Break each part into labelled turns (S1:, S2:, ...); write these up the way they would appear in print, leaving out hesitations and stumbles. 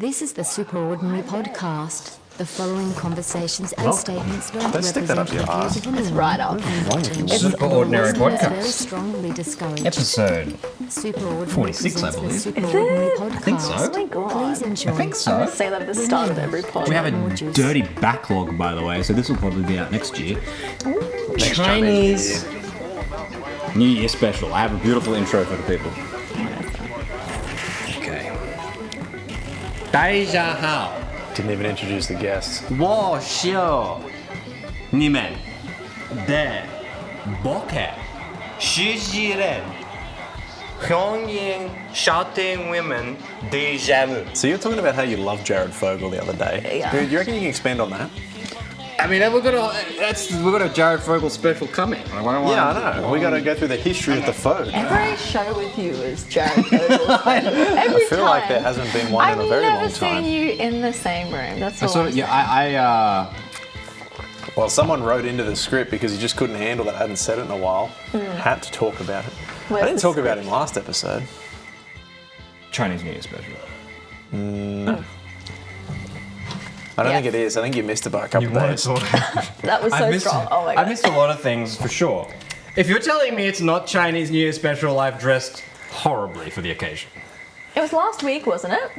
S1: This is the Superordinary Podcast. The following conversations and statements don't
S2: Don't stick that up your
S1: represent
S2: ass.
S1: the views of
S3: It's
S1: anyone.
S3: right up.
S4: Superordinary
S1: Very
S4: Podcast.
S1: strongly discouraged.
S4: Episode
S1: Superordinary
S4: 46, I
S1: presents the
S4: believe.
S1: Superordinary
S3: Is it?
S1: Podcast.
S4: I think so.
S3: Oh my god.
S1: Please enjoy.
S4: I think
S3: I
S4: so.
S3: say that at the start of every pod.
S4: We have a dirty backlog, by the way, so this will probably be out next year. Chinese New Year special. I have a beautiful intro for the people. Okay. 大家好，
S2: Didn't even introduce the guests.
S4: 我是你们的播客主持人，欢迎收听我们的节目。
S2: So you're talking about how you love Jared Fogle the other day.
S3: Yeah.
S2: Do you reckon you can expand on that?
S4: I mean, we've got a Jared Fogle special coming.
S2: Yeah, I know. We got to go through the history of the Fogle.
S3: Every show with you is Jared Fogle. Every
S2: I feel like there hasn't been one in a very long
S3: I've never
S2: time.
S3: seen you in the same room. That's
S4: I
S3: all.
S4: sort of, yeah,
S2: Well, someone wrote into the script because he just couldn't handle that. I hadn't said it in a while. Had to talk about it.
S3: Where's
S2: I didn't
S3: the
S2: talk about him last episode.
S4: Chinese New Year special.
S2: I don't
S3: Yes.
S2: think it is. I think you missed it by a couple of days.
S3: That was so strong. Oh my
S4: I
S3: god.
S4: missed a lot of things for sure. If you're telling me it's not Chinese New Year special, I've dressed horribly for the occasion.
S3: It was last week, wasn't it?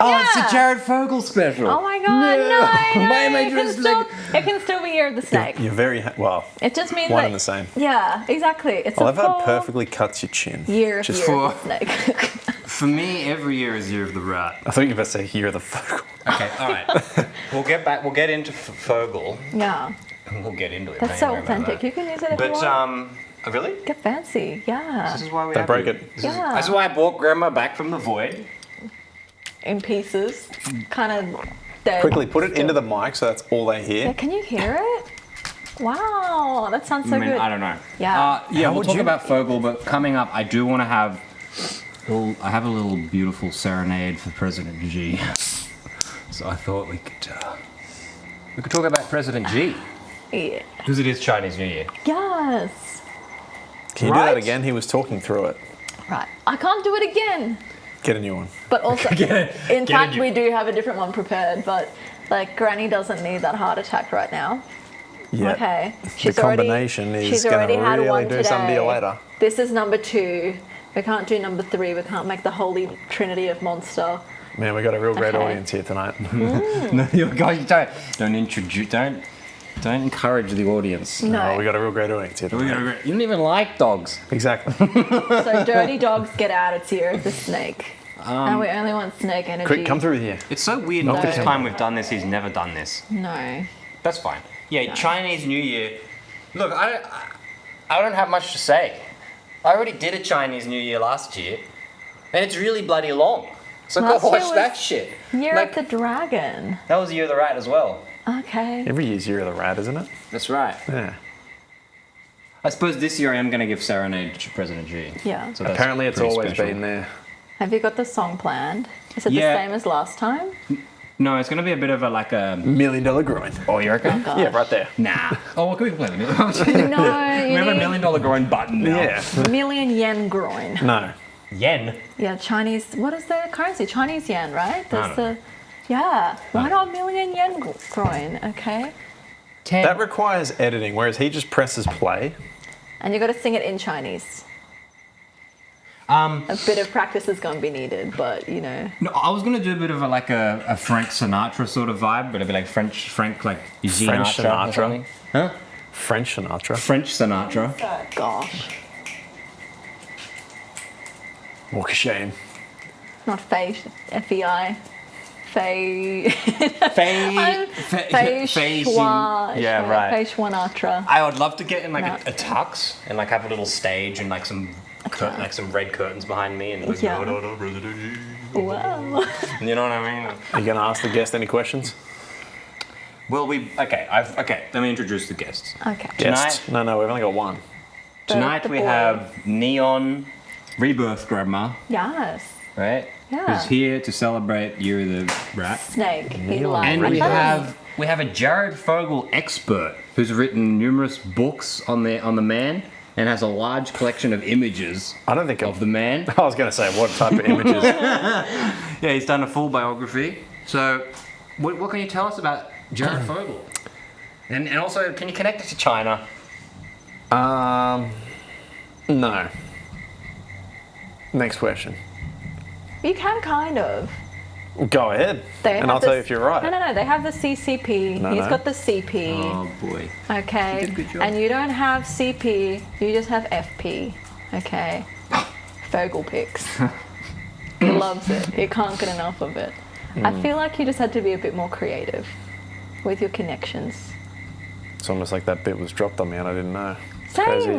S4: Oh, it's
S3: Yeah.
S4: a Jared Fogle special.
S3: Oh my god, no.
S4: Why am I
S3: it can
S4: dressed
S3: still,
S4: like-
S3: It can still be Year of the Snake.
S2: You're very well.
S3: It just means
S2: One
S3: that.
S2: and the same.
S3: Yeah, exactly. It's
S2: I
S3: a
S2: love how
S3: full
S2: it perfectly cuts your chin.
S3: year of
S2: Just
S3: Year of
S4: for-
S3: the Snake.
S4: For me, every year is Year of the Rat.
S2: I thought you were about to say Year of the Fogle.
S4: Okay, all right. We'll get into Fogle.
S3: Yeah,
S4: And we'll get into it.
S3: that's
S4: don't
S3: so
S4: worry about
S3: authentic.
S4: that.
S3: You can use it if
S4: But
S3: you want.
S4: oh, really?
S3: Get fancy. Yeah.
S4: This is why we
S2: Don't
S4: have
S2: break
S4: you.
S2: it.
S3: Yeah.
S4: This is why I brought Grandma back from the void.
S3: In pieces, kind of dead.
S2: Quickly put it
S3: still.
S2: into the mic so that's all they hear.
S3: Yeah, can you hear it? Wow, that sounds so
S4: I mean,
S3: good.
S4: I don't know.
S3: Yeah.
S4: Yeah, we'll
S2: would
S4: talk
S2: you-
S4: about Fogle, but coming up, I do want to have. I have a little beautiful serenade for President Xi. So I thought we could talk about President Xi
S3: Yeah.
S4: because it is Chinese New Year.
S3: Yes.
S2: Can you do that
S4: Right?
S2: again? He was talking through it.
S3: Right. I can't do it again.
S2: Get a new one.
S3: But also, in
S4: Get
S3: fact,
S4: it.
S3: we do have a different one prepared. But like, Granny doesn't need that heart attack right now.
S2: Yeah.
S3: Okay.
S2: The combination is
S3: she's
S2: going
S3: already
S2: to
S3: had
S2: really
S3: one
S2: do
S3: today.
S2: something to you later.
S3: This is number 2. We can't do number 3. We can't make the holy trinity of monster.
S2: Man, we got a real great
S3: Okay.
S2: audience here tonight.
S4: No, you guys don't introduce, don't encourage the audience.
S3: No.
S2: Oh, we got a real great audience here tonight.
S4: You don't even like dogs.
S2: Exactly.
S3: So dirty dogs, get out. It's Year of the Snake. And we only want snake energy.
S2: Quick, come through here.
S4: It's so weird.
S2: Not
S4: The
S2: the
S4: first
S2: camera.
S4: time we've done this, he's never done this.
S3: No.
S4: That's fine. Yeah, Chinese New Year. Look, I don't have much to say. I already did a Chinese New Year last year, and it's really bloody long. So
S3: Last
S4: go
S3: year
S4: watch
S3: was
S4: that shit.
S3: Year
S4: Like,
S3: of the Dragon.
S4: that was Year of the Rat as well.
S3: Okay.
S2: Every year's Year of the Rat, isn't it?
S4: That's right.
S2: Yeah.
S4: I suppose this year I am going to give serenade to President Xi.
S3: Yeah.
S4: So that's
S2: Apparently it's
S4: pretty
S2: always
S4: special.
S2: been there.
S3: Have you got the song planned? Is it
S4: Yeah.
S3: the same as last time?
S4: No, it's going to be a bit of a like a.
S2: $1 million groin.
S4: Oh, you reckon?
S2: Yeah, right there.
S4: Nah. Oh, well, can we play the million?
S3: No,
S4: We
S3: you
S4: have a $1
S3: need
S4: million groin button now.
S2: Yeah.
S3: million yen groin.
S2: No.
S4: Yen.
S3: Yeah, Chinese. What is their currency? Chinese yen, right? That's
S4: don't know.
S3: the. Yeah. Why not million yen groin? Okay.
S4: 10.
S2: That requires editing, whereas he just presses play.
S3: And you got to sing it in Chinese. A bit of practice is going to be needed, but you know.
S4: No, I was gonna do a bit of a Frank Sinatra sort of vibe, but it'd be like Frank like Xi
S2: French
S4: Sinatra or
S2: Sinatra.
S4: something. Huh?
S2: French Sinatra.
S4: French Sinatra.
S3: Gosh.
S2: Walk of shame.
S3: Not Fei. F-E-I. Fei.
S4: Fei.
S3: Fei Schwa.
S4: Yeah, right.
S3: Fei Schwanatra.
S4: I would love to get in like
S3: No.
S4: a tux and like have a little stage and like some like some red curtains behind me and like,
S3: Yeah.
S4: "No, no, no, President Xi."
S3: Wow.
S4: You know what I mean?
S2: Are you going to ask the guest any questions?
S4: Well, okay. Let me introduce the guests.
S3: Okay.
S2: Guest? No, we've only got one.
S4: Tonight
S3: the
S4: we
S3: boy.
S4: have Neon Rebirth Grandma,
S3: Yes.
S4: right?
S3: Yeah.
S4: Who's here to celebrate Year of the Rat.
S3: Snake. He
S2: Neon
S3: lies.
S4: And we
S2: Rebirth.
S4: have a Jared Fogle expert who's written numerous books on the man. and has a large collection of images
S2: I don't think
S4: of the man.
S2: I was going to say, what type of images?
S4: Yeah, he's done a full biography. So, what can you tell us about Jared Fogle? And also, can you connect it to China?
S2: No. Next question.
S3: You can kind of.
S2: Go ahead, and I'll tell you if you're right.
S3: No. They have the CCP.
S2: No,
S3: He's
S2: no.
S3: got the CP.
S4: Oh boy.
S3: Okay.
S4: You did a good job.
S3: And you don't have CP. You just have FP. Okay. Fogle pics. He loves it. He can't get enough of it. I feel like you just had to be a bit more creative with your connections.
S2: It's almost like that bit was dropped on me and I didn't know.
S3: Same.
S2: Crazy.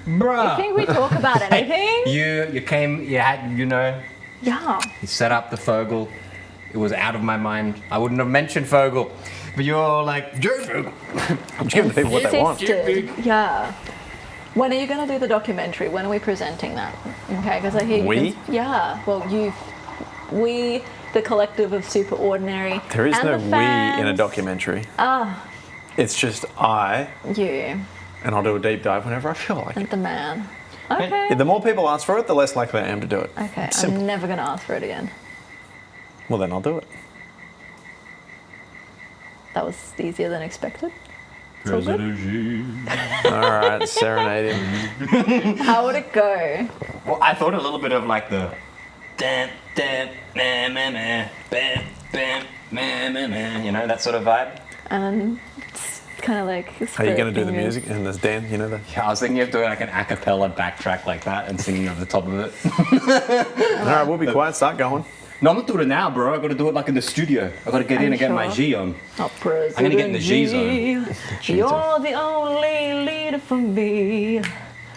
S4: Bruh.
S3: You think we talk about anything?
S4: You came, you had,
S3: Yeah.
S4: you set up the Fogle. It was out of my mind. I wouldn't have mentioned Fogle. But you're all like, Jared Fogle.
S2: I'm just giving the people what they want.
S3: Insisted. Yeah. When are you going to do the documentary? When are we presenting that? Okay, because I hear you
S2: We?
S3: can- yeah. Well, we, the collective of super ordinary.
S2: There is
S3: and
S2: no
S3: the
S2: we
S3: fans.
S2: in a documentary.
S3: Ah.
S2: It's just I,
S3: You
S2: and I'll do a deep dive whenever I feel like
S3: and
S2: it.
S3: the man. Okay.
S2: The more people ask for it, the less likely I am to do it.
S3: Okay.
S2: Simple.
S3: I'm never going to ask for it again.
S2: Well, then I'll do it.
S3: That was easier than expected. It's all good.
S2: All right, serenade him.
S3: How would it go?
S4: Well, I thought a little bit of like the bam, bam, meh, meh, meh, bam, bam, meh, meh, meh, that sort of vibe.
S3: And it's kind of like.
S2: Are you going to do the music and this dance? You know the.
S4: Yeah, I was thinking of doing like an a cappella backtrack like that and singing over the top of it.
S2: All right, we'll be quiet. Start going.
S4: No, I'm not doing it now, bro. I got to do it like in the studio. I got to get
S3: Are
S4: in
S3: you
S4: and get my
S3: sure?
S4: G on.
S3: Oh, President
S4: I'm gonna get in the G zone.
S3: G. You're the only leader for me.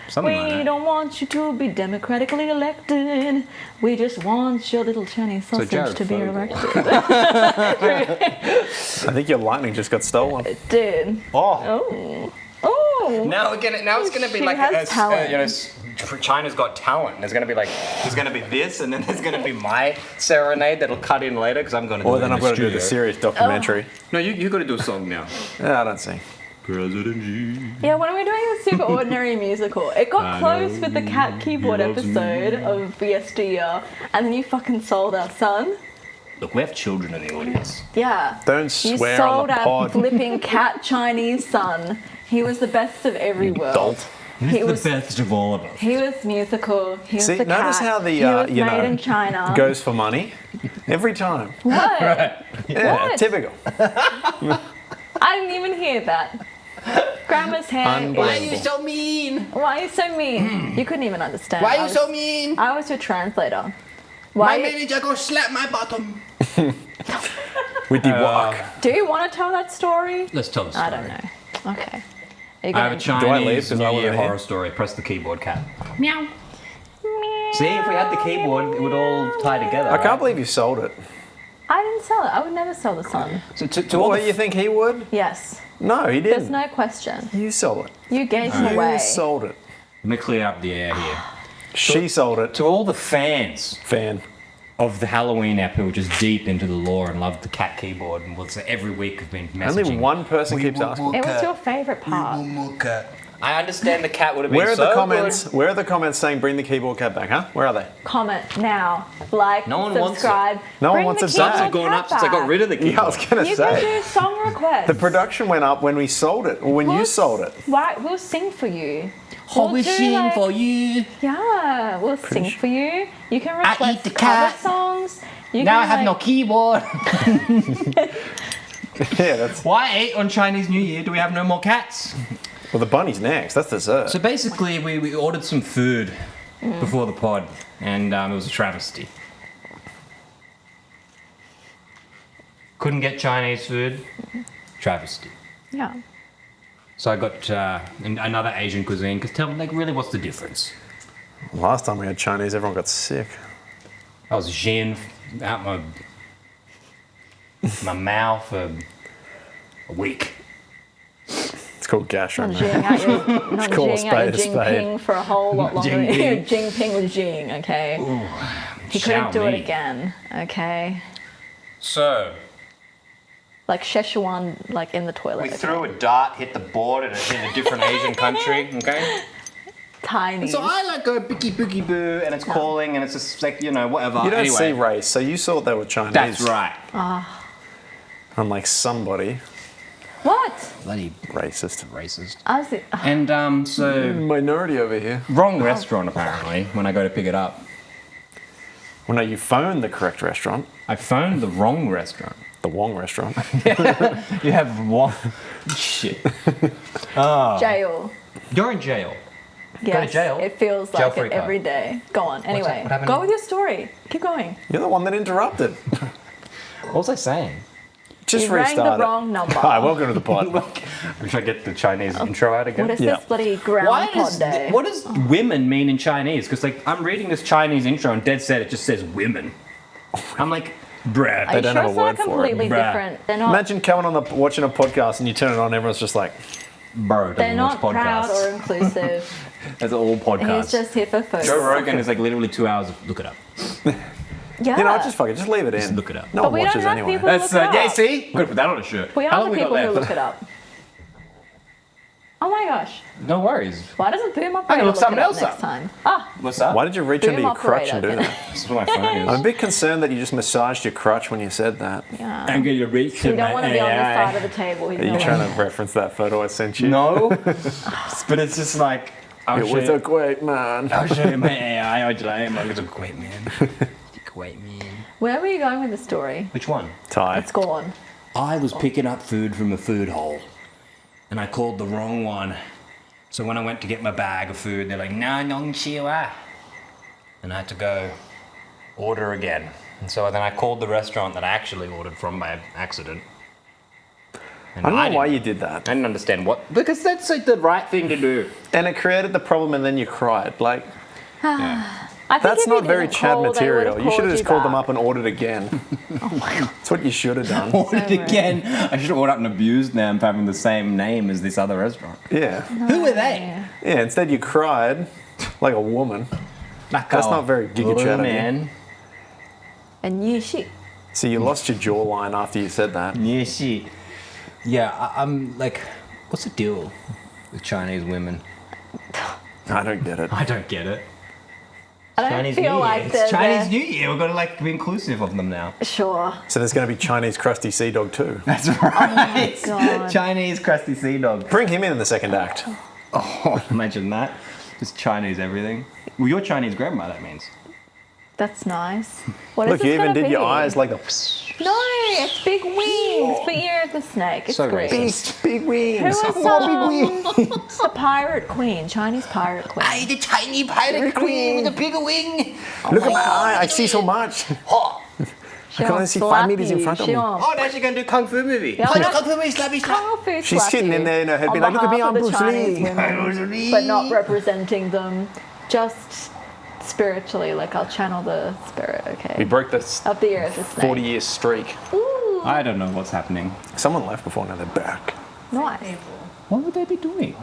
S4: Something
S3: We
S4: like that.
S3: don't want you to be democratically elected. We just want your little Chinese sausage
S4: Jared
S3: to be
S4: Fogle.
S3: elected.
S2: I think your lightning just got stolen.
S3: Dude.
S2: Oh,
S3: Oh.
S4: Now it's gonna be
S3: She
S4: like
S3: has talent.
S4: China's Got Talent. There's gonna be like there's gonna be this, and then there's gonna be my serenade that'll cut in later because I'm gonna.
S2: well
S4: do
S2: then
S4: it
S2: I've
S4: in
S2: got to do
S4: studio.
S2: the serious documentary.
S4: No, you got to do a song now.
S2: Yeah, I don't sing.
S4: President G.
S3: Yeah, when are we doing the super ordinary musical? It got close with the cat keyboard episode of yesteryear, and then you fucking sold our son.
S4: Look, we have children in the audience.
S3: Yeah.
S2: Don't
S3: You
S2: swear
S3: sold
S2: on the
S3: our
S2: pod.
S3: flipping cat Chinese son. He was the best of every world.
S2: Dolt.
S3: He was
S4: best of all of us.
S3: he was musical. He was
S2: See,
S3: the cat.
S2: notice how the
S3: he was
S2: you
S3: made
S2: know
S3: in China.
S2: goes for money every time.
S3: What?
S2: Yeah,
S3: What?
S2: typical.
S3: I didn't even hear that. Grandma's hand.
S2: Unbelievable. Why are you
S4: so mean?
S3: Why are you so mean? You couldn't even understand.
S4: Why
S3: I
S4: are you
S3: was-
S4: so mean?
S3: I was your translator. Why?
S4: manager go slap my bottom.
S2: With the walk.
S3: Do you want to tell that story?
S4: Let's tell the story.
S3: I don't know. Okay. Are you
S4: I have a
S3: gonna-
S2: Do I leave
S4: Chinese
S2: 'cause I
S4: New
S2: wasn't
S4: Year
S2: here?
S4: horror story. Press the keyboard, cat. Meow. See, if we had the keyboard, it would all tie together.
S2: I can't believe you sold it.
S3: I didn't sell it. I would never sell the sun.
S4: So to all
S2: What,
S4: the
S2: you think he would?
S3: Yes.
S2: No, he
S3: There's
S2: didn't.
S3: no question.
S2: You sold it.
S3: You gave him away.
S2: You sold it.
S4: Let me clear up the air here.
S2: She sold it.
S4: To all the fans
S2: Fan.
S4: of the Halloween app who are just deep into the lore and love the cat keyboard and will say every week have been messaging.
S2: Only one person keeps asking.
S3: It was your favourite part.
S4: I understand the cat would have been
S2: Where are
S4: so
S2: the comments?
S4: good.
S2: Where are the comments saying bring the keyboard cat back? Huh? Where are they?
S3: Comment now. Like,
S4: No one wants
S3: subscribe.
S2: No one
S3: Bring
S2: wants
S3: the
S2: it back.
S3: keyboard
S2: It's
S4: Gone
S3: cat
S4: up since I got
S3: back.
S4: rid of the keyboard.
S2: Yeah, I was gonna
S3: You can
S2: say.
S3: do song requests.
S2: The production went up when we sold it, or when you sold it.
S3: Why? We'll sing for you.
S4: Oh, we
S3: do,
S4: sing
S3: like-
S4: for you.
S3: Yeah, we'll sing for you. You can
S4: I
S3: request
S4: eat the
S3: cover
S4: cat.
S3: songs. You
S4: Now I
S3: can,
S4: have no
S3: like,
S4: keyboard.
S2: Yeah, that's.
S4: Why 8 on Chinese New Year do we have no more cats?
S2: Well, the bunny's next. That's dessert.
S4: So basically, we ordered some food before the pod, and it was a travesty. Couldn't get Chinese food. Travesty.
S3: Yeah.
S4: So I got another Asian cuisine, because tell me, like, really, what's the difference?
S2: Last time we had Chinese, everyone got sick.
S4: I was Xin out my mouth for a week.
S2: It's called gastro.
S3: Not
S2: mate.
S3: Jing out your, not
S2: call a
S3: Jing out your
S2: spade a spade.
S3: Jinping for a whole lot longer.
S4: Jinping.
S3: Jinping was Jing, okay? He couldn't do it again, okay?
S4: So,
S3: Like Szechuan, like in the toilet.
S4: we
S3: okay?
S4: threw a dart, hit the board in a different Asian country, okay?
S3: tiny.
S4: So I like go boogie boogie boo, and it's calling, and it's just like, you know, whatever.
S2: You don't
S4: anyway,
S2: see race, so you thought they were Chinese.
S4: that's right.
S2: Unlike somebody
S3: What?
S4: Bloody
S2: racist.
S4: racist.
S3: I was.
S4: And so
S2: Minority over here.
S4: wrong restaurant apparently when I go to pick it up.
S2: Well, no, you phoned the correct restaurant,
S4: I phoned the wrong restaurant.
S2: the Wong restaurant.
S4: You have one shit.
S3: Jail.
S4: You're in jail.
S3: Yes,
S4: to jail.
S3: It feels
S4: Jail
S3: like
S4: free
S3: it
S4: card.
S3: every day. Go on. Anyway,
S4: what happened?
S3: go with your story. Keep going.
S2: You're the one that interrupted.
S4: What was I saying?
S2: Just
S3: You rang
S2: restart
S3: the
S2: it.
S3: wrong number.
S2: Hi, welcome to the pod.
S4: Should I get the Chinese intro out again?
S3: What is
S2: Yeah.
S3: this bloody groundhog day?
S4: What does women mean in Chinese? Because like I'm reading this Chinese intro and dead set it just says women. I'm like, bruh.
S3: Are you
S2: don't
S3: sure
S2: have a
S3: it's not
S2: word for it.
S3: completely
S4: Bruh.
S3: different? They're not.
S2: Imagine coming on watching a podcast and you turn it on, everyone's just like,
S4: Bro,
S3: they're
S4: doesn't
S3: not
S4: watch
S3: proud
S4: podcasts.
S3: or inclusive.
S4: That's all podcasts.
S3: He's just here for photos.
S4: Joe Rogan is like literally 2 hours of look it up.
S3: Yeah.
S2: you know, just fuck it, just leave it in.
S4: Just look it up.
S2: No
S3: But
S2: one
S3: we don't
S2: watches
S3: have
S2: anyway.
S3: people-
S4: That's
S3: Look it
S4: yeah.
S3: up.
S4: See, gotta put that on a shirt.
S3: We
S4: How
S3: are
S4: long
S3: the
S4: we got
S3: people who
S4: left?
S3: look it up. Oh my gosh.
S4: No worries.
S3: Why doesn't Boom Operator
S4: look
S3: look
S4: someone
S3: it up
S4: else
S3: next
S4: up.
S3: time? Ah,
S4: What's that?
S2: Why did you reach
S3: Boom
S2: into your crutch and do
S3: operator.
S2: that?
S4: This is what my phone
S2: I'm
S4: is.
S2: a bit concerned that you just massaged your crutch when you said that.
S3: yeah.
S4: I'm gonna reach
S3: You don't want to be on this side of the table.
S2: Are you trying to reference that photo I sent you?
S4: No, but it's just like I'll
S2: It
S4: show
S2: was
S4: you.
S2: a great man.
S4: I'll show you my AI. I'm like, it's a great man. Great man.
S3: Where were you going with the story?
S4: Which one?
S2: Ty.
S3: It's gone.
S4: I was picking up food from a food hole, and I called the wrong one. So when I went to get my bag of food, they're like, "No, nong chiwa," and I had to go order again. And so then I called the restaurant that I actually ordered from by accident. And
S2: I don't know
S4: didn't-
S2: why you did that.
S4: I didn't understand what, because that's like the right thing to do.
S2: And it created the problem and then you cried. Like,
S3: I think
S2: that's
S3: if you
S2: not very
S3: didn't
S2: Chad
S3: call, they
S2: material.
S3: would've
S2: You should have just called them
S3: back.
S2: up and ordered again. That's what you should have done.
S4: Ordered
S3: rude.
S4: again. I should have ordered up and abused them for having the same name as this other restaurant.
S2: Yeah.
S4: Who are they?
S2: Yeah, instead you cried like a woman. That's not very Giga Chad of you.
S4: man.
S3: And you shit.
S2: So you lost your jawline after you said that.
S4: Yeah, shit. Yeah, I'm like, what's the deal with Chinese women?
S2: I don't get it.
S4: I don't get it.
S3: I don't
S4: Chinese
S3: feel
S4: New
S3: like
S4: Year.
S3: there's
S4: It's Chinese
S3: a-
S4: New Year. We've got to like be inclusive of them now.
S3: Sure.
S2: So there's going to be Chinese crusty sea dog too.
S4: That's right.
S3: God.
S4: Chinese crusty sea dog.
S2: Bring him in the second act.
S4: Oh, imagine that. Just Chinese everything. Well, you're Chinese grandma, that means.
S3: That's nice. What
S2: Look,
S3: is
S2: you
S3: this
S2: even
S3: gonna
S2: did your
S3: be?
S2: eyes like the
S3: No, it's big wings for ear of the snake. It's
S4: So
S3: great.
S4: racist.
S2: big wings.
S3: Who was the pirate queen? Chinese pirate queen.
S4: the tiny pirate queen with a bigger wing.
S2: Look at my eye. I see so much.
S3: She
S2: I can only
S3: won't
S2: see
S3: slap
S2: 5 meters in
S3: you.
S2: front of
S3: She
S2: me.
S3: won't-
S4: Oh, now she's going to do Kung Fu movie.
S3: Yeah,
S4: Oh, no,
S3: but-
S4: Kung Fu movie, slappy slap.
S3: Kung Fu
S2: She's
S3: slap
S2: sitting
S3: you
S2: in there in her head,
S3: on
S2: be like, "Look at me,
S3: behalf
S2: I'm
S3: of the
S2: Bruce
S3: Chinese
S2: Lee."
S3: women, but not representing them, just spiritually. Like I'll channel the spirit,
S2: We
S3: okay?
S2: broke this
S3: Of the ear of the snake.
S2: 40-year streak.
S3: Ooh,
S4: I don't know what's happening.
S2: Someone left before, now they're back.
S3: nice.
S4: What would they be doing?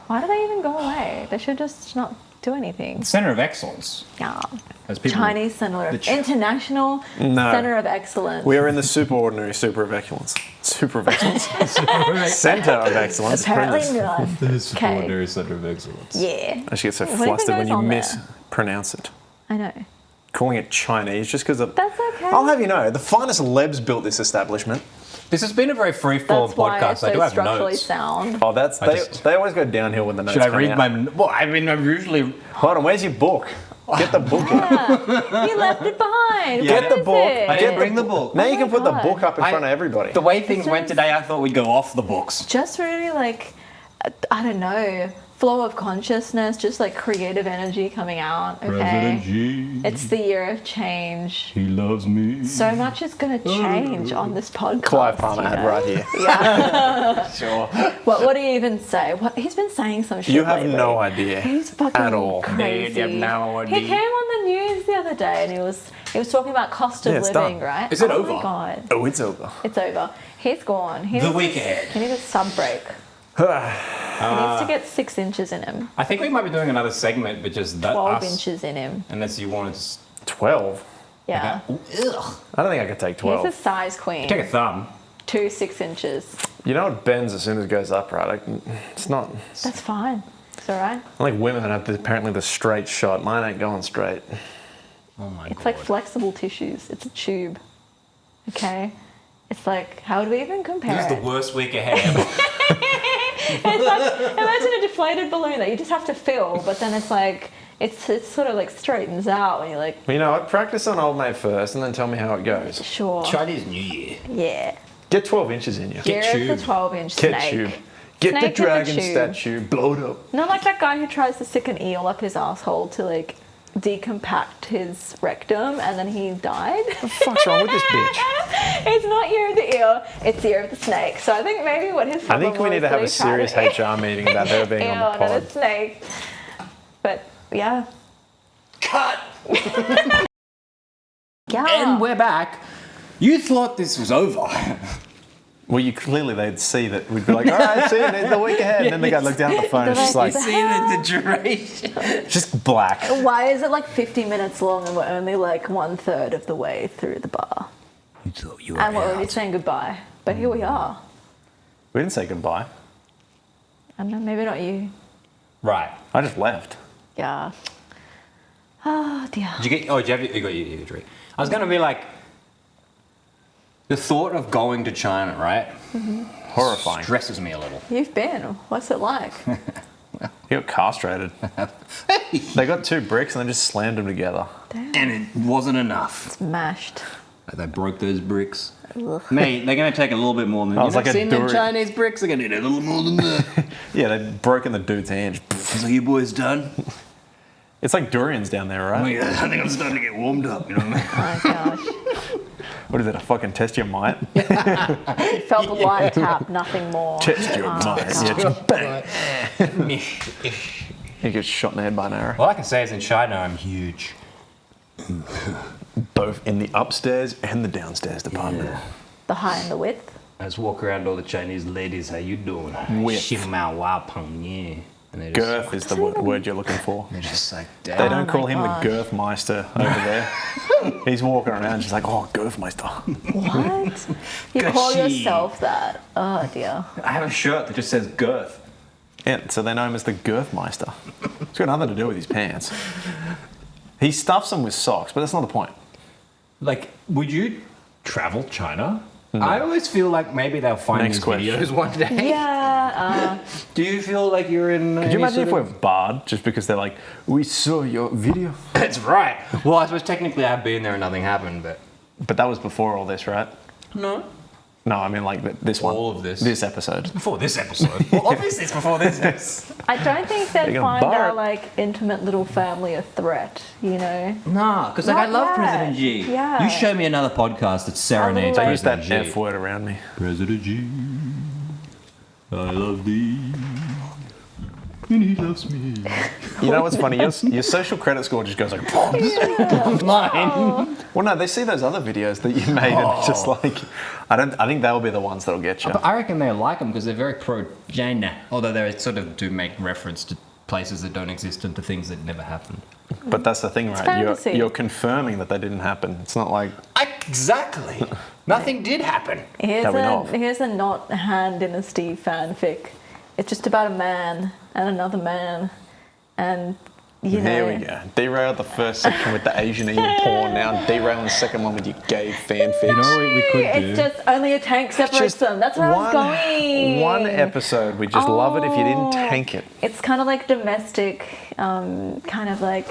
S3: Why do they even go away? They should just not do anything.
S4: Center of Excellence.
S3: Yeah.
S4: As people,
S3: Chinese Center
S4: The
S3: of
S4: Ch-
S3: International
S2: No.
S3: Center of Excellence.
S2: We are in the super of excellence. Super of excellence? Center of excellence.
S3: Apparently
S2: Goodness.
S3: not. Okay.
S4: Center of Excellence.
S3: Yeah.
S2: I just get so
S3: What even
S2: flustered when
S3: goes
S2: you
S3: on there?
S2: mispronounce it.
S3: I know.
S2: Calling it Chinese just because of...
S3: That's okay.
S2: I'll have you know, the finest lebs built this establishment.
S4: This has been a very free-form
S3: That's why
S4: podcast.
S3: it's
S4: I do
S3: so
S4: have
S3: structurally
S4: notes.
S3: sound.
S2: Oh, that's... They always go downhill when the notes
S4: Should I
S2: come
S4: read
S2: out.
S4: my... Well, I mean, I'm usually...
S2: Hold on, where's your book? Get the book out.
S3: Yeah, you left it behind.
S4: Yeah.
S3: What
S2: Get the
S3: is
S2: book.
S3: it?
S4: I
S2: Get
S4: didn't
S2: the
S4: bring the book.
S2: Now you can
S3: my
S2: put the
S3: God.
S2: book up in
S4: I-
S2: front of everybody.
S4: The way things went
S3: is-
S4: today, I thought we'd go off the books.
S3: Just really like, I don't know, flow of consciousness, just like creative energy coming out. Okay.
S4: Xi,
S3: It's the year of change.
S4: he loves me.
S3: So much is going to change on this podcast.
S2: Clive Palmer
S3: you
S2: had
S3: know?
S2: right here. Sure.
S3: What do you even say? What, he's been saying some shit
S2: You have
S3: lately.
S2: no idea
S3: He's fucking
S2: at all.
S3: crazy.
S4: Dude, you have no
S3: He
S4: idea.
S3: came on the news the other day and he was talking about cost of
S2: Yeah, it's
S3: living,
S2: done.
S3: right?
S4: Is it
S3: oh
S4: over?
S3: my god,
S2: Oh, it's over.
S3: it's over. He's gone. He
S4: The
S3: needs-
S4: week ahead.
S3: He needs a sub break. He needs to get 6 inches in him,
S4: I think we might be doing another segment, which is that
S3: 12
S4: us.
S3: inches in him.
S4: Unless you wanted to...
S2: 12?
S3: Yeah.
S4: Ooh, ugh.
S2: I don't think I could take
S3: He's
S2: 12.
S3: a size queen.
S4: Take a thumb.
S3: 2 6 inches.
S2: You know it bends as soon as it goes up, right? Like, it's not...
S3: That's fine. It's alright.
S2: Like women that have apparently the straight shot. Mine ain't going straight.
S4: Oh my
S3: It's
S4: god.
S3: like flexible tissues. It's a tube. Okay? It's like, how do we even compare
S4: This is
S3: it?
S4: the worst week ahead ever.
S3: It's like, imagine a deflated balloon that you just have to fill, but then it's like, it's sort of like straightens out when you're like,
S2: Well, you know what? Practice on old mate first and then tell me how it goes.
S3: sure.
S4: Chinese New Year.
S3: Yeah.
S2: Get 12 inches in you.
S3: Here's the
S4: tube.
S3: 12-inch
S2: Get
S3: snake.
S2: tube. Get
S3: Snake
S2: the
S3: in the
S2: dragon
S3: tube.
S2: statue. Blow it up.
S3: Not like that guy who tries to stick an eel up his asshole to like decompact his rectum and then he died.
S2: What the fuck's wrong with this bitch?
S3: It's not ear of the eel, it's ear of the snake. So I think maybe what his
S2: I
S3: problem
S2: think we need
S3: was
S2: to have
S3: that
S2: a
S3: he tried
S2: serious
S3: to-
S2: HR meeting about her being
S3: Ew,
S2: on the
S3: not a
S2: pod.
S3: snake. But yeah.
S4: Cut!
S3: Yeah.
S4: And we're back. You thought this was over.
S2: Well, they'd see that we'd be like, all right, see you in the week ahead. And then they go look down at the phone. It's just like,
S3: They're
S4: See the duration.
S2: just black.
S3: Why is it like 50 minutes long and we're only like 1/3 of the way through the bar?
S4: You thought you were
S3: And we're already
S4: out.
S3: saying goodbye. But here we are.
S2: We didn't say goodbye.
S3: I don't know, maybe not you.
S4: Right.
S2: I just left.
S3: Yeah. Oh dear.
S4: Did you get? Oh, you got your drink. I was gonna be like, the thought of going to China, right?
S2: Horrifying.
S4: Stresses me a little.
S3: You've been. What's it like?
S2: He got castrated. They got 2 bricks and they just slammed them together.
S3: Damn.
S4: And it wasn't enough.
S3: It's mashed.
S4: They broke those bricks.
S3: Ugh.
S4: Mate, they're gonna take a little bit more than
S2: I was
S4: you
S2: like
S4: know,
S2: a
S4: seen them
S2: durian.
S4: Chinese bricks. They're gonna need a little more than that.
S2: Yeah, they'd broken the dude's hand.
S4: It's like, you boys done?
S2: It's like durians down there, right?
S4: I think I'm starting to get warmed up. You know what I mean?
S3: Oh gosh.
S2: What is it, a fucking test your might?
S3: You felt the light tap, nothing more.
S2: Test your
S3: Oh,
S2: might.
S3: God.
S2: Yeah, just bang. He gets shot in the head by an arrow.
S4: All I can say is in China, I'm huge.
S2: Both in the upstairs and the downstairs department.
S3: The high and the width.
S4: I just walk around all the Chinese ladies. How you doing?
S2: Width.
S4: Xi Balm, yeah. And they're just,
S2: Girth is the word you're looking for.
S4: they're just like,
S2: They
S4: damn.
S2: don't
S3: my
S2: call him
S3: gosh.
S2: the Girthmeister over there. He's walking around just like, oh, Girthmeister.
S3: What? You call
S4: Gashi.
S3: yourself that? Oh dear.
S4: I have a shirt that just says girth.
S2: Yeah, so they know him as the Girthmeister. It's got nothing to do with his pants. He stuffs them with socks, but that's not the point.
S4: Like, would you travel China? I always feel like maybe they'll find
S2: Next
S4: these
S2: question.
S4: videos one day.
S3: Yeah.
S4: Do you feel like you're in?
S2: Could you imagine if we're barred just because they're like, we saw your video?
S4: That's right. Well, I suppose technically I've been there and nothing happened, but
S2: But that was before all this, right?
S4: no.
S2: No, I mean like this one.
S4: All of this.
S2: This episode.
S4: Before this episode. Well, obviously it's before this.
S3: I don't think they'd
S2: They're gonna
S3: find
S2: bar
S3: our
S2: it.
S3: like intimate little family a threat, you know?
S4: Nah, because like I
S3: Not
S4: love
S3: yet.
S4: President G.
S3: Yeah.
S4: You show me another podcast that serenades
S3: They
S2: They use that
S4: President G.
S2: F word around me.
S4: President G. I love thee. And he loves me.
S2: You know what's funny? Your social credit score just goes like.
S4: Mine.
S2: Well, no, they see those other videos that you made, and it's just like, I think they'll be the ones that'll get you.
S4: But I reckon they like them because they're very pro-China. Although they sort of do make reference to places that don't exist and to things that never happened.
S2: But that's the thing, right?
S3: fantasy.
S2: You're confirming that they didn't happen. It's not like
S4: Exactly. Nothing did happen.
S3: Here's
S2: That we know
S3: a
S2: of.
S3: here's a not Han Dynasty fanfic. It's just about a man and another man, and you know.
S2: Here we go. Derailed the first section with the Asian evil porn. Now derailing the second one with your gay fanfics.
S4: You know what we could do?
S3: It's just only a tank separates
S2: Just
S3: them. That's where I was going.
S2: One episode. We just love it if you didn't
S3: Oh.
S2: tank it.
S3: It's kind of like domestic, kind of like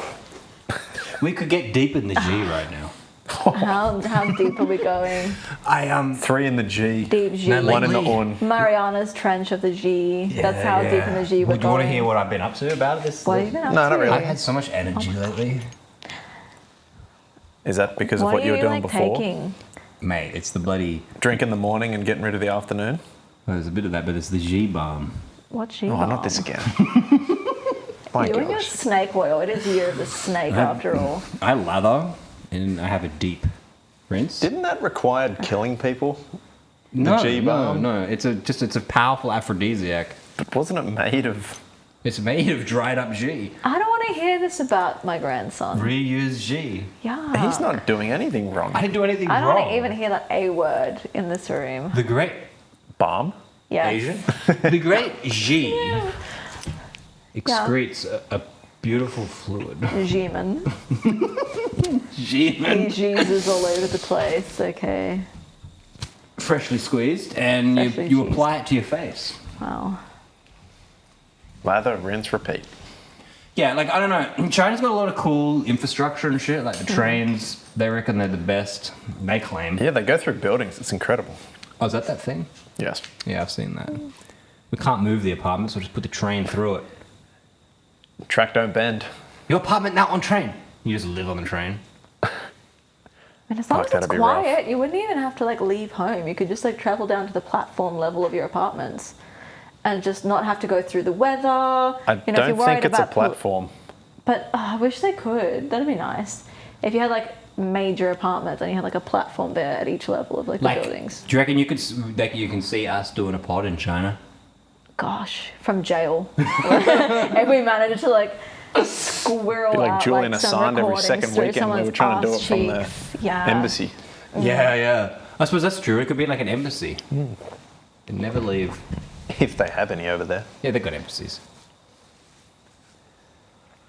S4: We could get deep in the G right now.
S3: how deep are we going?
S4: I
S2: 3 in the G.
S3: Deep G.
S4: No,
S2: 1 in the
S4: lately-
S2: Un.
S3: Mariana's Trench of the G. That's how deep in the G we're
S4: Would you want to
S3: going.
S4: hear what I've been up to about this?
S3: What have you been up
S2: No,
S3: to?
S2: not really.
S4: I've had so much energy lately.
S2: Is that because of
S3: What
S2: what
S3: are
S2: you were
S3: you
S2: doing
S3: like
S2: before?
S3: taking?
S4: Mate, it's the bloody...
S2: Drink in the morning and getting rid of the afternoon?
S4: Well, there's a bit of that, but it's the Xi Balm.
S3: What's Xi
S2: Oh,
S3: Balm?
S2: not this again. My
S3: You and your
S2: gosh.
S3: snake oil. It is year of the snake after all.
S4: I lather, and I have a deep rinse.
S2: Didn't that require killing people?
S4: no,
S2: G Balm?
S4: No. It's a powerful aphrodisiac.
S2: But wasn't it made of...
S4: It's made of dried up G.
S3: I don't want to hear this about my grandson.
S4: Reuse G.
S3: Yeah.
S2: He's not doing anything wrong.
S4: I didn't do anything
S3: I don't
S4: wrong.
S3: want to even hear that A word in this room.
S4: The great
S2: Balm?
S3: Yeah.
S4: Asian. The great G excretes a beautiful fluid.
S3: Xemen. He
S4: Jeeman.
S3: Jesus all over the place. Okay.
S4: Freshly squeezed, and
S3: Freshly
S4: you
S3: cheesed.
S4: apply it to your face.
S3: Wow.
S2: Lather, rinse, repeat.
S4: Yeah, like, I don't know. China's got a lot of cool infrastructure and shit. Like the trains, they reckon they're the best. They claim.
S2: Yeah, they go through buildings. It's incredible.
S4: Oh, is that thing?
S2: Yes.
S4: Yeah, I've seen that. We can't move the apartment, so just put the train through it.
S2: Track don't bend.
S4: Your apartment now on train. You just live on the train.
S3: And as long
S2: Like,
S3: as it's
S2: that'd be rough.
S3: quiet, you wouldn't even have to like leave home. You could just like travel down to the platform level of your apartments, and just not have to go through the weather.
S2: I
S3: if you're
S2: don't
S3: worried
S2: think it's a
S3: about
S2: platform.
S3: But I wish they could. That'd be nice. If you had like major apartments and you had like a platform there at each level of like the buildings.
S4: Do you reckon you could, like, you can see us doing a pod in China?
S3: Gosh, from jail. If we managed to like squirrel
S2: Be like
S3: out
S2: Julian
S3: like, some
S2: Assange every
S3: recordings
S2: second
S3: through
S2: weekend. We
S3: someone's
S2: were trying to do it
S3: ass
S2: from the
S3: cheeks. Yeah.
S2: embassy.
S4: Yeah. I suppose that's true. It could be like an embassy. They never leave.
S2: If they have any over there.
S4: Yeah, they've got embassies.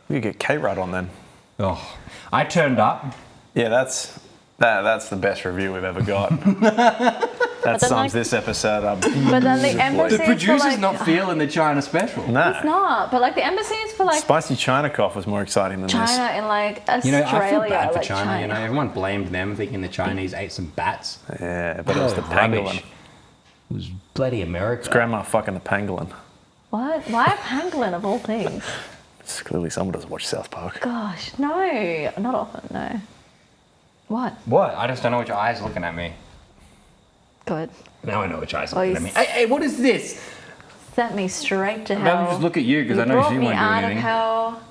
S2: We could get K-Rod on then.
S4: Oh, I turned up.
S2: Yeah, that's the best review we've ever got. That
S3: then,
S2: sums
S3: like-
S2: this episode up.
S3: But then the embassy
S4: The
S3: is
S4: producer's
S3: for, like,
S4: not feeling the China special.
S2: No.
S3: It's not. But like the embassy is for like
S2: Spicy China cough was more exciting than this.
S3: China and like Australia.
S4: You know, I feel bad for
S3: like
S4: China. You know, everyone blamed them, thinking the Chinese ate some bats.
S2: Yeah, but it was the
S4: Oh, rubbish.
S2: pangolin.
S4: It was bloody America.
S2: Grandma fucking the pangolin.
S3: What? Why a pangolin of all things?
S2: It's clearly someone doesn't watch South Park.
S3: Gosh, no, not often. No. What?
S4: What? I just don't know which eye's looking at me.
S3: Good.
S4: Now I know which eye's
S3: Oh,
S4: looking
S3: you
S4: at me. Hey, what is this?
S3: Sent me straight to
S4: Maybe
S3: hell.
S4: just look at you because I know
S3: brought
S4: she
S3: me
S4: won't do
S3: out
S4: anything.
S3: of hell,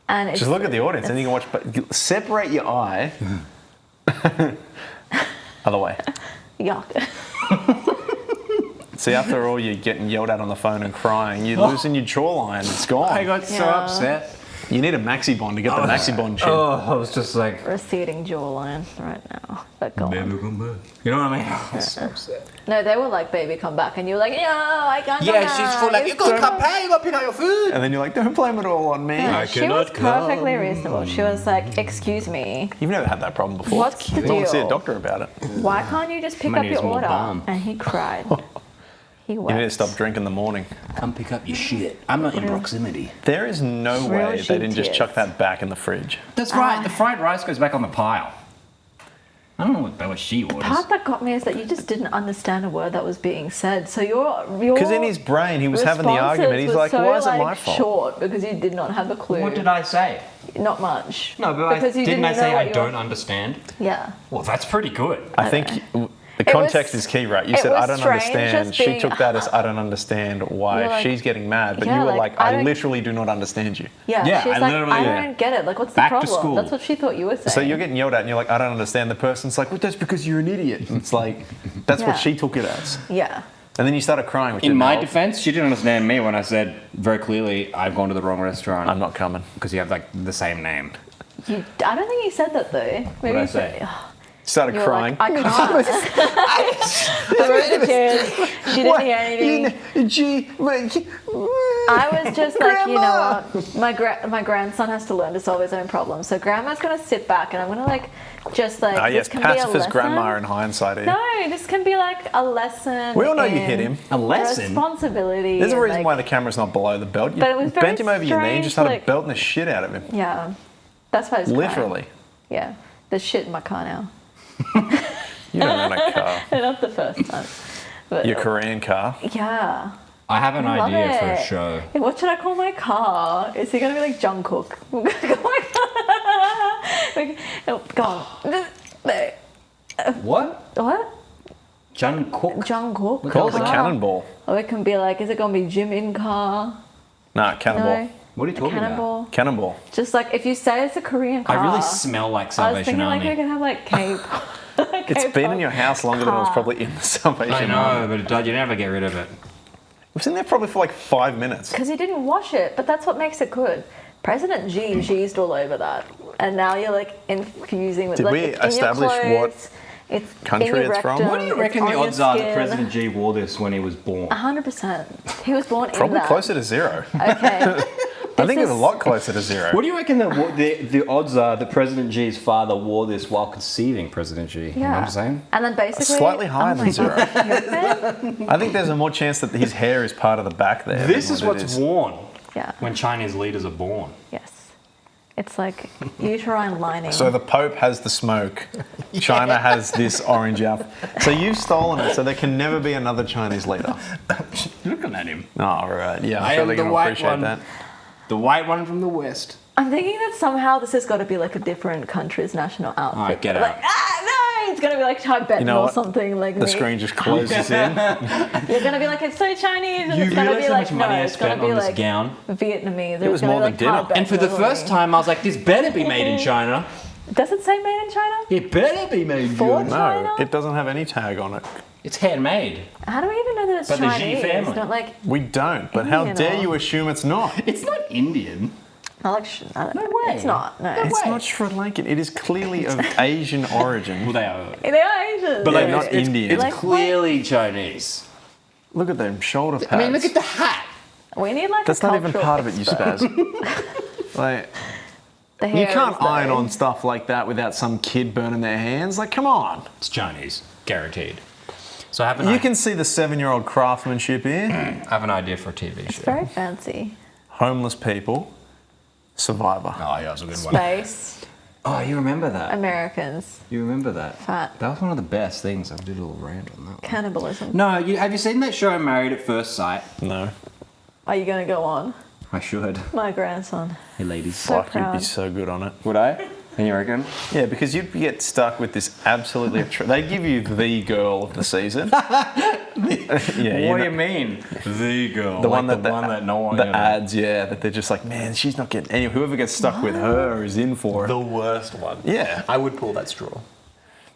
S3: and it's
S2: Just look at the audience and you can watch. But separate your eye. Other way.
S3: yuck.
S2: See, after all, you're getting yelled at on the phone and crying. You're losing your jawline. It's gone.
S4: I got so
S3: Yeah.
S4: upset.
S2: You need a maxi bond to get the maxi bond chin.
S4: Oh, I was just like,
S3: Receding jawline right now. But go
S4: baby,
S3: on.
S4: come back. You know what I mean? I was so upset.
S3: No, they were like, "Baby, come back," and you were like, "No, I can't."
S4: Yeah, she's full like, you gotta come back, you gotta pick out your food.
S2: And then you're like, don't blame it all on me.
S3: Yeah,
S4: I
S3: she was
S4: cannot come.
S3: perfectly reasonable. She was like, "Excuse me,
S2: You've never had that problem before.
S3: What's the
S2: You want to see a
S3: deal?
S2: doctor about it.
S3: why can't you just pick
S4: My
S3: up
S4: name's
S3: your
S4: more
S3: order?"
S4: Balm.
S3: And he cried. He
S2: You need to
S3: wept.
S2: stop drinking in the morning.
S4: Come pick up your shit. I'm not in proximity.
S2: There is no
S3: Real
S2: way they
S3: sheep
S2: didn't just
S3: tears.
S2: chuck that back in the fridge.
S4: That's right, the fried rice goes back on the pile. I don't know what she
S3: The
S4: orders.
S3: part that got me is that you just didn't understand a word that was being said. So your
S2: Because in his brain, he was having the argument. He's like,
S3: so,
S2: why is it my fault?
S3: Short because you did not have a clue.
S4: What did I say?
S3: Not much.
S4: No, but
S3: because you
S4: didn't I say
S3: know
S4: I
S3: what
S4: don't
S3: your-
S4: understand?
S3: Yeah.
S4: Well, that's pretty good.
S2: I think the
S3: It
S2: context
S3: was-
S2: is key, right? You
S3: it
S2: said,
S3: was
S2: I don't
S3: strange
S2: understand.
S3: just
S2: She
S3: being-
S2: took that as, I don't understand why
S3: You're like-
S2: she's getting mad. But
S3: Yeah,
S2: you were
S3: like,
S2: like,
S3: I
S2: I
S3: don't-
S2: literally do not understand you.
S3: Yeah.
S4: Yeah,
S3: She's
S4: I
S3: like,
S4: literally-
S3: I
S4: yeah.
S3: don't get it. Like, what's the
S4: Back to
S3: problem?
S4: school.
S3: That's what she thought you were saying.
S2: So you're getting yelled at and you're like, I don't understand. The person's like, well, that's because you're an idiot. And it's like, that's
S3: Yeah.
S2: what she took it as.
S3: Yeah.
S2: And then you started crying, which
S4: In
S2: didn't
S4: my
S2: help.
S4: defense, she didn't understand me when I said very clearly, I've gone to the wrong restaurant.
S2: I'm not coming.
S4: Because you have like the same name.
S3: I don't think you said that though. Maybe
S4: What'd I
S3: you
S4: say?
S3: said.
S2: Started
S3: You were
S2: crying.
S3: like, I can't. Through the tears. She didn't hear anything. I was just like, you know what, my grandson has to learn to solve his own problems. So grandma's gonna sit back and I'm gonna like, just like,
S2: Ah, yes,
S3: this can be a
S2: pacifist
S3: lesson.
S2: grandma in hindsight here.
S3: No, this can be like a lesson.
S2: We all know you
S3: in
S2: hit him.
S4: A lesson?
S3: Responsibility.
S2: There's a
S3: and,
S2: reason
S3: like,
S2: why the camera's not below the belt. You
S3: But it was very
S2: bent him over your knee and just started
S3: strange, like-
S2: belting the shit out of him.
S3: Yeah, that's why I was crying.
S2: Literally.
S3: Yeah, there's shit in my car now.
S2: You don't own a car.
S3: Not the first time. But
S2: Your Korean car.
S3: yeah.
S4: I have an
S3: I love
S4: idea for a
S3: it.
S4: show.
S3: Hey, what should I call my car? Is he gonna be like Jungkook? Oh, go on.
S4: What?
S3: What?
S4: Jun Cook?
S3: Jungkook.
S2: Call it the
S3: car?
S2: cannonball.
S3: Or it can be like, is it gonna be Jim in car?
S2: Nah, cannonball.
S3: No.
S4: What are you talking about?
S3: Cannonball.
S2: Cannonball.
S3: Just like if you say it's a Korean car.
S4: I really smell like
S3: I was
S4: Salvation
S3: thinking like
S4: Army.
S3: we could have like K.
S2: It's been in your house longer than it was probably in the Salvation
S4: I
S2: Army.
S4: know, but it died. You never get rid of it.
S2: It was in there probably for like 5 minutes.
S3: Because he didn't wash it, but that's what makes it good. President Xi jizzed all over that, and now you're like infusing with
S2: Did
S3: like
S2: we
S3: it's in your
S2: establish what
S3: clothes, it's
S2: country
S3: in your
S2: it's from?
S3: rectum,
S2: What
S4: What do you
S3: it's
S4: reckon
S3: on
S4: the
S3: your
S4: odds are that
S3: skin.
S4: President G wore this when he was born?
S3: 100%. He was born in
S2: Probably
S3: that.
S2: closer to zero.
S3: Okay.
S2: I think it's a lot closer to zero.
S4: What do you reckon the odds are that President Xi's father wore this while conceiving President Xi? You know what I'm saying?
S3: And then basically
S2: Slightly higher
S3: my
S2: than zero.
S3: God.
S2: I think there's a more chance that his hair is part of the back there.
S4: This
S2: than
S4: is
S2: what it
S4: what's worn
S3: Yeah.
S4: when Chinese leaders are born.
S3: Yes. It's like uterine lining.
S2: So the Pope has the smoke. China has this orange outfit. So you've stolen it, so there can never be another Chinese leader.
S4: Looking at him.
S2: Oh, right. Yeah,
S4: I
S2: I'm sure
S4: am
S2: they're
S4: the
S2: going to
S4: white
S2: appreciate
S4: one.
S2: that.
S4: The white one from the West.
S3: I'm thinking that somehow this has got to be like a different country's national outfit.
S4: Alright, get
S3: Like,
S4: out.
S3: no, it's going to be like Tibetan
S2: You know
S3: or
S2: what?
S3: something like
S2: The
S3: me.
S2: screen just closes in.
S3: You're going to be like, it's so Chinese, and
S4: You
S3: it's going to
S4: realise
S3: be
S4: how
S3: like,
S4: much money
S3: no,
S4: I
S3: it's going
S4: spent
S3: to be
S4: on this
S3: like
S4: gown?
S3: Vietnamese.
S2: It was more than dinner.
S3: Tibetan
S4: And for the
S3: or
S4: first
S3: something.
S4: time, I was like, this better be made in China.
S3: Does it say made in China?
S4: It better be made in
S3: For
S4: China.
S3: China?
S2: No, it doesn't have any tag on it.
S4: It's handmade.
S3: How do we even know that it's
S4: By the Xi
S3: Chinese?
S4: family.
S3: Not like,
S2: We don't, but how
S3: Indian
S2: dare
S3: or-
S2: you assume it's not?
S4: It's not Indian.
S3: not like
S4: No way.
S3: It's not. No.
S2: It's
S4: way.
S2: not Sri Lankan. It is clearly of Asian origin.
S4: Well, they are.
S3: They are Asian.
S2: But
S4: like,
S2: they're not
S4: it's-
S2: Indian.
S4: It's
S3: Like,
S4: clearly Chinese.
S2: Look at them shoulder pads.
S4: I mean, look at the hat.
S3: we need like
S2: That's
S3: a
S2: not even
S3: cultural
S2: part of it, you
S3: expert.
S2: spaz. Like,
S3: The
S2: you
S3: hair
S2: can't
S3: is, though.
S2: iron on stuff like that without some kid burning their hands. Like, come on.
S4: It's Chinese, guaranteed. So I have an,
S2: You can see the 7-year-old craftsmanship here.
S4: I have an idea for a TV
S3: It's
S4: show.
S3: very fancy.
S2: Homeless people, Survivor.
S4: Oh, yeah, that's a good one.
S3: Space,
S4: Oh, you remember that?
S3: Americans,
S4: You remember that?
S3: fat,
S4: That was one of the best things. I did a little rant on that one.
S3: cannibalism.
S4: No, have you seen that show Married at First Sight?
S2: No.
S3: Are you going to go on?
S4: I should.
S3: My grandson.
S4: Hey, ladies.
S3: So
S2: Fuck, you'd be
S3: proud.
S2: so good on it.
S4: Would I? And you reckon?
S2: Yeah, because you'd get stuck with this absolutely... they give you the girl of the season. Yeah,
S4: What do you
S2: know-
S4: mean? The girl.
S2: The
S4: like
S2: one that
S4: the one that no one.
S2: the
S4: you know.
S2: ads, yeah, that they're just like, man, she's not getting any. Whoever gets stuck with her is in for it.
S4: The worst one.
S2: Yeah.
S4: I would pull that straw.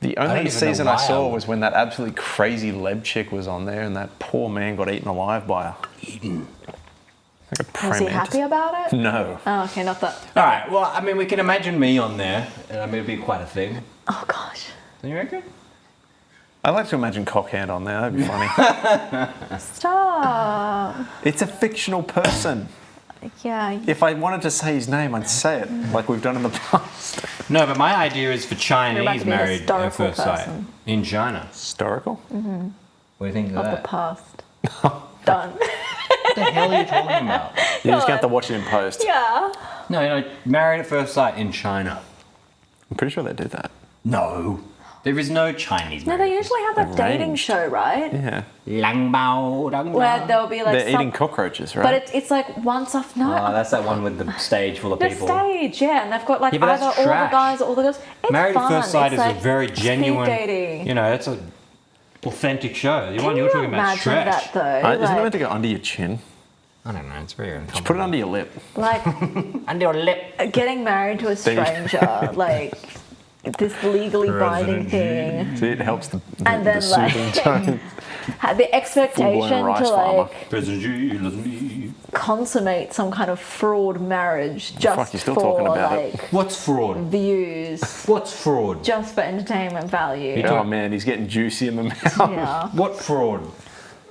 S2: The
S4: don't
S2: only
S4: even
S2: season
S4: know
S2: I
S4: why I
S2: saw
S4: would.
S2: was when that absolutely crazy Leb chick was on there, and that poor man got eaten alive by her. Eaten. Like a
S3: Was he
S2: praying
S3: happy about it?
S2: No.
S3: Oh, okay, not that.
S4: All right. Well, I mean, we can imagine me on there, and I mean, it'd be quite a thing.
S3: Oh, gosh.
S4: You reckon?
S2: I'd like to imagine Cockhand on there. That'd be funny.
S3: Stop.
S2: It's a fictional person.
S3: Yeah.
S2: If I wanted to say his name, I'd say it, like we've done in the past.
S4: No, but my idea is for
S3: about
S4: Chinese
S3: to be an
S4: Married at
S3: historical
S4: First Sight
S3: person.
S4: in China.
S2: Historical?
S4: What do you think of
S3: Of the
S4: that?
S3: past. Done.
S4: What the hell are you talking about?
S2: You're just going to have to watch it in post.
S3: Yeah.
S4: No, Married at First Sight in China.
S2: I'm pretty sure they do that.
S4: No. There is no Chinese
S3: No,
S4: Married.
S3: they usually have that dating
S2: Arranged.
S3: show, right?
S2: Yeah.
S4: Lang bao, dang
S3: Where
S4: bao.
S3: there'll be like
S2: They're
S3: some,
S2: eating cockroaches, right?
S3: but it's like once off. No,
S4: Oh, that's that one with the stage full of
S3: the
S4: people.
S3: stage, yeah, and they've got like
S4: Yeah, but
S3: either
S4: that's
S3: all the
S4: trash.
S3: guys or all the girls. It's
S4: Married
S3: fun.
S4: at First Sight
S3: It's
S4: is
S3: like
S4: a very
S3: speed
S4: genuine.
S3: dating.
S4: You know, it's a authentic show. The one
S3: Can
S4: you're
S3: you
S4: talking about is
S3: imagine
S4: trash.
S3: that though?
S2: Isn't it
S3: like,
S2: meant to go under your chin?
S4: I don't know. It's very
S2: Just
S4: uncomfortable.
S2: put it under your lip.
S3: like
S4: under your lip.
S3: getting married to a
S2: There you-
S3: stranger, like this legally binding thing,
S2: See, it helps the
S3: and then
S2: soothing
S3: like
S2: tone.
S3: had the expectation
S2: rice
S3: to
S2: farmer.
S3: like consummate some kind of fraud marriage just
S2: fuck, you're still
S3: for
S2: talking about it.
S3: like
S4: What's fraud?
S3: views,
S4: What's fraud?
S3: just for entertainment value.
S2: Oh man, he's getting juicy in the mouth.
S3: Yeah,
S4: What fraud?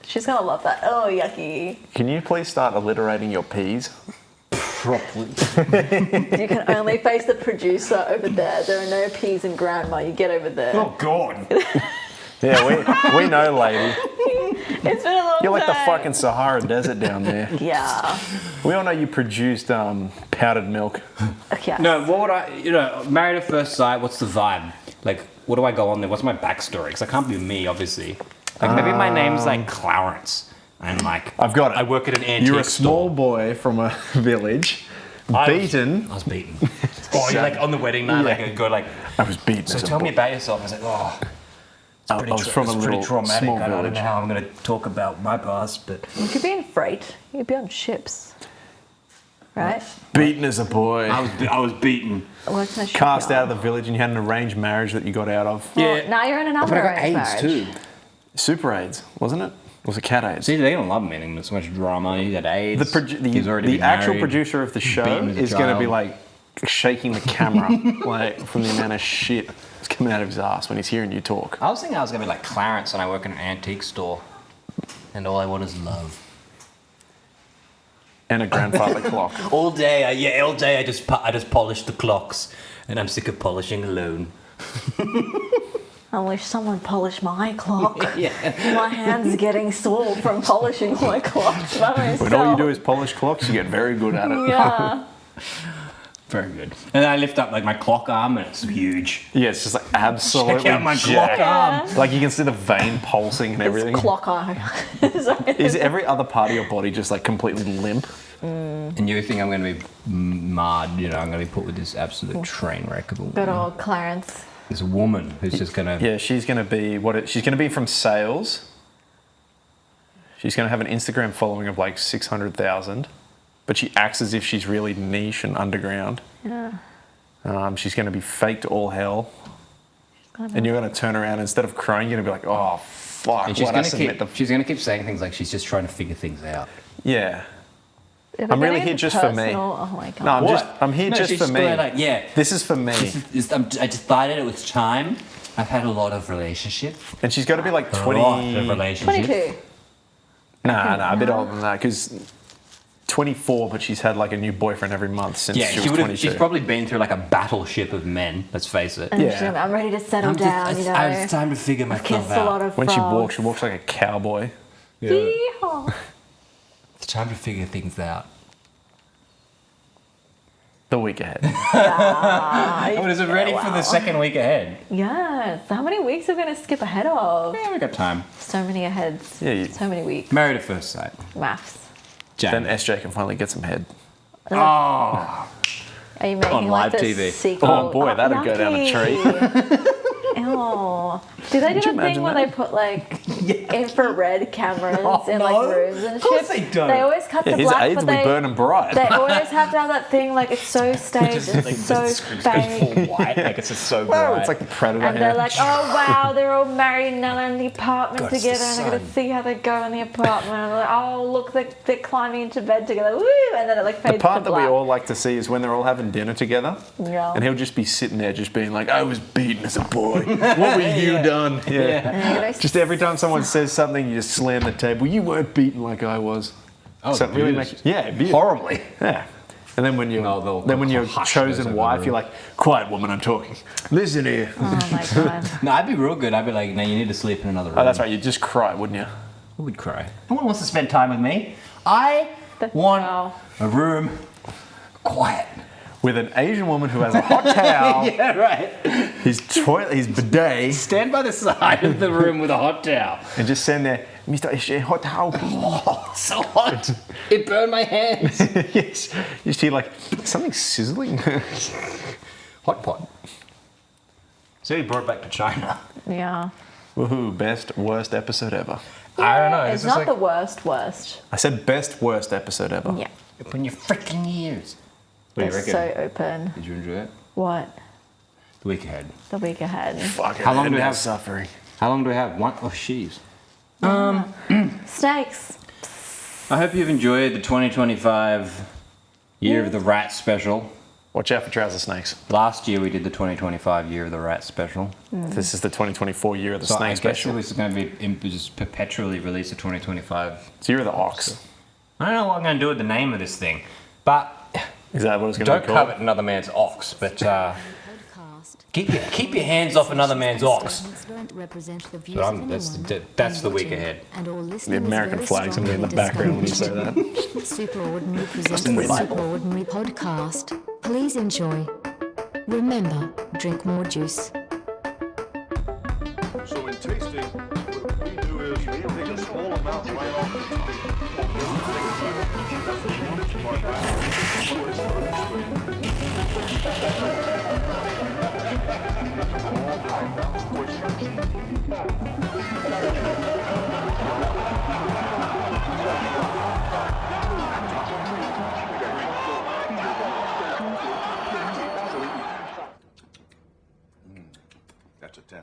S3: she's gonna love that. Oh, yucky!
S2: Can you please start alliterating your P's?
S4: Properly.
S3: You can only face the producer over there. There are no peas and grandma. You get over there.
S4: Oh God.
S2: Yeah, we know, lady.
S3: It's been a long
S2: You're like the
S3: time.
S2: fucking Sahara Desert down there.
S3: Yeah.
S2: We all know you produced powdered milk.
S3: Okay.
S4: No, what would I? Married at First Sight. What's the vibe? Like, what do I go on there? What's my backstory? Because I can't be me, obviously. Like maybe my name's like Clarence, and like
S2: I've got it.
S4: I work at an antique
S2: You're a small
S4: store.
S2: boy from a village, beaten.
S4: I was beaten. Oh, you're like on the wedding night, like
S2: Yeah.
S4: I go like.
S2: I was beaten.
S4: So
S2: as a
S4: tell me
S2: boy.
S4: about yourself. I was like, oh.
S2: I was from a
S4: it's pretty
S2: little
S4: traumatic.
S2: small
S4: I don't
S2: village.
S4: know how I'm going to talk about my past, but
S3: You could be in freight. You could be on ships. Right?
S2: Beaten as a boy.
S4: I was beaten.
S3: Worked in a
S2: Cast
S3: shipyard.
S2: out of the village, and you had an arranged marriage that you got out of.
S3: Well,
S4: Yeah.
S3: now you're in another
S4: But I got
S3: arranged
S4: AIDS
S3: marriage.
S4: too.
S2: Super AIDS, wasn't it? Was it cat AIDS?
S4: See, they don't love me. There's so much drama. He had AIDS.
S2: The
S4: He's already
S2: the
S4: been
S2: actual
S4: married.
S2: producer of the show
S4: beaten as a
S2: is going to be
S4: child.
S2: like shaking the camera, like from the amount of shit that's coming out of his ass when he's hearing you talk.
S4: I was thinking I was gonna be like Clarence, and I work in an antique store, and all I want is love.
S2: And a grandfather clock.
S4: All day, I just polish the clocks, and I'm sick of polishing alone.
S3: I wish someone polished my clock.
S4: Yeah.
S3: My hand's getting sore from polishing my clock by myself.
S2: When all you do is polish clocks, you get very good at it.
S3: Yeah.
S4: Very good. And then I lift up like my clock arm, and it's huge.
S2: Yeah, it's just like absolutely
S4: Check out my
S2: jacked.
S4: clock arm.
S2: Like you can see the vein pulsing and everything.
S3: It's clock eye.
S2: Is every other part of your body just like completely limp?
S4: And you think I'm going to be marred? You know, I'm going to be put with this absolute train wreck of a
S3: Good
S4: woman.
S3: old Clarence.
S4: This woman who's just going to.
S2: Yeah, she's going to be she's going to be from sales. She's going to have an Instagram following of like 600,000, but she acts as if she's really niche and underground.
S3: Yeah.
S2: She's going to be faked all hell, and you're going to turn around and instead of crying, you're going to be like, "Oh fuck!"
S4: And she's
S2: why'd I
S4: going to
S2: submit
S4: keep. She's going to keep saying things like she's just trying to figure things out.
S2: Yeah.
S3: If
S2: I'm
S3: we're
S2: really
S3: getting
S2: here just for me.
S3: personal, oh my god.
S2: No,
S4: What?
S2: I'm here
S4: No,
S2: just
S4: she's
S2: for
S4: just
S2: me.
S4: going like, yeah.
S2: This is for me.
S4: I decided it was time. I've had a lot of relationships.
S2: And she's got to be like
S4: A lot of
S2: 20.
S4: relationships.
S3: 22.
S2: Nah, a bit older than that because 24, but she's had like a new boyfriend every month since
S4: Yeah,
S2: she
S4: she
S2: was
S4: would have.
S2: 22.
S4: She's probably been through like a battleship of men. Let's face it.
S3: And
S2: Yeah.
S3: she's gonna be, I'm ready to settle down, you know.
S4: It's time to figure
S3: I've
S4: myself
S3: kissed a lot
S4: out.
S3: of
S2: When
S3: frogs.
S2: she walks like a cowboy.
S3: Yeehaw.
S4: It's time to figure things out.
S2: The week ahead.
S4: Oh, is it ready for the second week ahead?
S3: Yes. How many weeks are we going to skip ahead of?
S4: Yeah, we got time.
S3: So many aheads.
S2: Yeah,
S3: So many weeks.
S4: Married at first sight.
S3: Maths.
S2: Then
S4: Jane.
S2: SJ can finally get some head.
S4: Oh,
S3: Are you making
S4: On
S3: like
S4: live
S3: the
S4: TV.
S3: sequel?
S2: Oh, boy, that'd go down a
S3: yucky. Ew. Do they do
S2: you
S3: the thing
S2: imagine
S3: where
S2: that?
S3: they put like infrared cameras
S4: Oh,
S3: in
S4: no.
S3: like rooms and
S4: Of course
S3: shit?
S4: they don't.
S3: They always cut
S2: Yeah,
S3: to
S2: his
S3: black,
S2: AIDS
S3: but
S2: will be
S3: they
S2: burning bright.
S3: they always have to have that thing like it's so staged and so fake.
S4: white. Like it's just so
S2: Well,
S4: bright.
S2: it's like the Predator.
S3: And they're like, oh wow, they're all married and they're in the apartment
S4: God, it's
S3: together,
S4: the
S3: and I gotta
S4: sun.
S3: see how they go in the apartment. And they're like, oh look, they're climbing into bed together, woo! And then it like fades
S2: the part
S3: to
S2: that
S3: black.
S2: we all like to see is when they're all having dinner together.
S3: Yeah.
S2: And he'll just be sitting there just being like, I was beaten as a boy. What were you done? Yeah.
S3: And
S2: Just every time someone says something, you just slam the table. You weren't beaten like I was.
S4: Oh,
S2: So it really
S4: abused.
S2: makes yeah, abused.
S4: horribly.
S2: Yeah. And then when you're
S4: No,
S2: then when your
S4: hush goes over
S2: chosen
S4: the
S2: wife,
S4: room.
S2: you're like, quiet woman, I'm talking. Listen here.
S3: Oh my god.
S4: No, I'd be real good. I'd be like, no, you need to sleep in another room.
S2: Oh, that's right. You'd just cry, wouldn't you?
S4: Who would cry? No one wants to spend time with me. I want
S3: Wow.
S4: a room quiet.
S2: With an Asian woman who has a hot towel,
S4: Yeah, right.
S2: his toilet, his bidet,
S4: Stand by the side of the room with a hot towel.
S2: and just stand there, Mr. Asia, hot towel.
S4: Oh, so hot. It burned my hands.
S2: Yes. You just hear like something sizzling.
S4: Hot pot. So he brought it back to China.
S3: Yeah.
S2: Woohoo, best, worst episode ever.
S4: I don't know.
S3: It's not the worst.
S2: I said best, worst episode ever.
S3: Yeah.
S4: Open your freaking ears. What do you
S3: They're
S4: reckon?
S3: so open.
S4: Did you enjoy it?
S3: What?
S4: The week ahead.
S3: The week ahead.
S2: Fucking
S4: How long do we
S2: endless
S4: have?
S2: suffering?
S4: How long do we have? One? Oh, she's.
S3: Snakes.
S4: I hope you've enjoyed the 2025 Year of the Rat special.
S2: Watch out for trouser snakes.
S4: Last year we did the 2025 Year of the Rat special.
S2: This is the 2024 year of the
S4: So
S2: snake
S4: I guess
S2: special.
S4: it was going to be just perpetually released the 2025.
S2: It's year of the ox.
S4: I don't know what I'm going to do with the name of this thing, but
S2: Is that what it's going to
S4: don't
S2: be called?
S4: covet another man's ox. But
S1: Podcast.
S4: keep your hands off another man's ox.
S1: Statements don't represent the views
S4: But
S1: of
S4: I'm- that's
S1: anyone
S4: that's the week
S1: watching,
S4: ahead.
S1: and all
S2: The
S1: listening is
S2: American
S1: very
S2: flag's going to be in the
S1: strongly
S2: background when you say
S1: discouraged.
S2: that.
S1: Super Ordinary presents
S4: in
S1: the
S4: the Bible.
S1: Super Ordinary podcast. Please enjoy. Remember, drink more juice.
S5: So in tasting, what we do is we take a small amount right off the top. That's a 10.